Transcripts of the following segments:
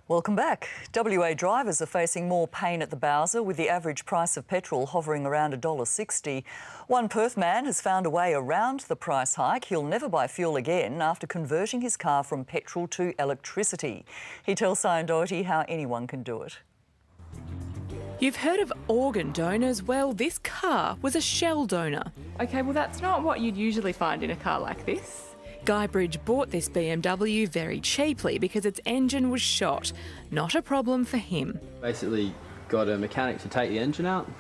Welcome back. WA drivers are facing more pain at the bowser, with the average price of petrol hovering around $1.60. One Perth man has found a way around the price hike. He'll never buy fuel again after converting his car from petrol to electricity. He tells Cyan Doherty how anyone can do it. You've heard of organ donors? Well, this car was a shell donor. OK, well that's not what you'd usually find in a car like this. Guybridge bought this BMW very cheaply because its engine was shot. Not a problem for him. Basically got a mechanic to take the engine out,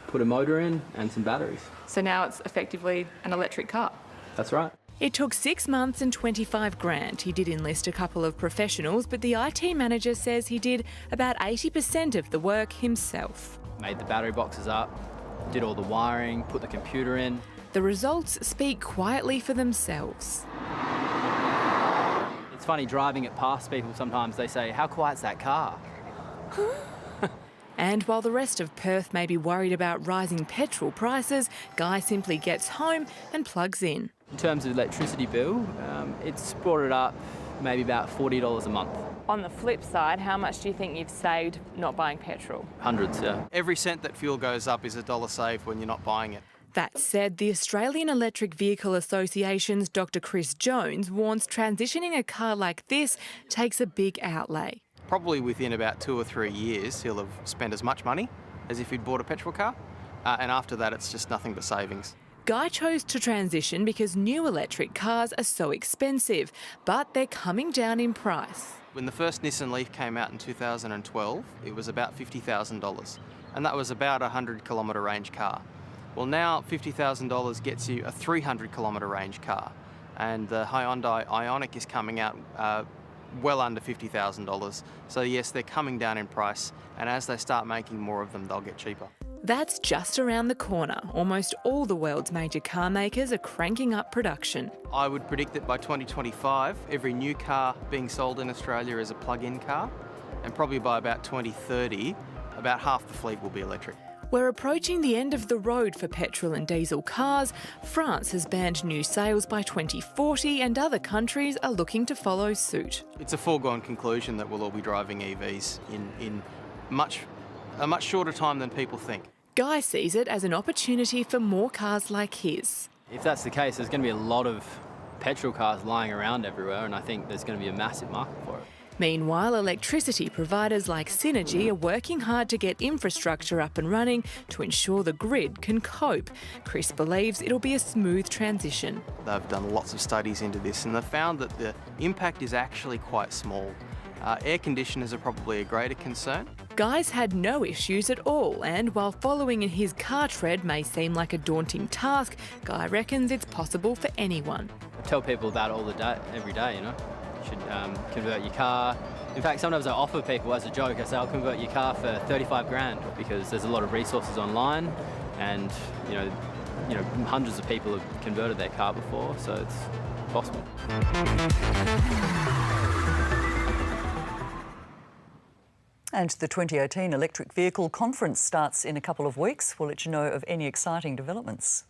put a motor in and some batteries. So now it's effectively an electric car? That's right. It took 6 months and 25 grand. He did enlist a couple of professionals, but the IT manager says he did about 80% of the work himself. Made the battery boxes up, did all the wiring, put the computer in. The results speak quietly for themselves. It's funny driving it past people, sometimes they say, "How quiet's that car?" And while the rest of Perth may be worried about rising petrol prices, Guy simply gets home and plugs in. In terms of electricity bill, it's brought it up maybe about $40 a month. On the flip side, how much do you think you've saved not buying petrol? Hundreds, yeah. Every cent that fuel goes up is $1 saved when you're not buying it. That said, the Australian Electric Vehicle Association's Dr Chris Jones warns transitioning a car like this takes a big outlay. Probably within about 2 or 3 years, he'll have spent as much money as if he'd bought a petrol car. And after that, it's just nothing but savings. Guy chose to transition because new electric cars are so expensive, but they're coming down in price. When the first Nissan Leaf came out in 2012, it was about $50,000, and that was about a 100-kilometre range car. Well, now $50,000 gets you a 300-kilometre range car, and the Hyundai Ioniq is coming out well under $50,000. So yes, they're coming down in price, and as they start making more of them, they'll get cheaper. That's just around the corner. Almost all the world's major car makers are cranking up production. I would predict that by 2025, every new car being sold in Australia is a plug-in car, and probably by about 2030, about half the fleet will be electric. We're approaching the end of the road for petrol and diesel cars. France has banned new sales by 2040 and other countries are looking to follow suit. It's a foregone conclusion that we'll all be driving EVs in a much shorter time than people think. Guy sees it as an opportunity for more cars like his. If that's the case, there's going to be a lot of petrol cars lying around everywhere, and I think there's going to be a massive market for it. Meanwhile, electricity providers like Synergy are working hard to get infrastructure up and running to ensure the grid can cope. Chris believes it'll be a smooth transition. They've done lots of studies into this, and they've found that the impact is actually quite small. Air conditioners are probably a greater concern. Guy's had no issues at all, and while following in his car tread may seem like a daunting task, Guy reckons it's possible for anyone. I tell people that all the day, every day, you know. You should convert your car. In fact, sometimes I offer people as a joke, I say I'll convert your car for 35 grand because there's a lot of resources online, and you know, hundreds of people have converted their car before, so it's possible. And the 2018 Electric Vehicle Conference starts in a couple of weeks. We'll let you know of any exciting developments.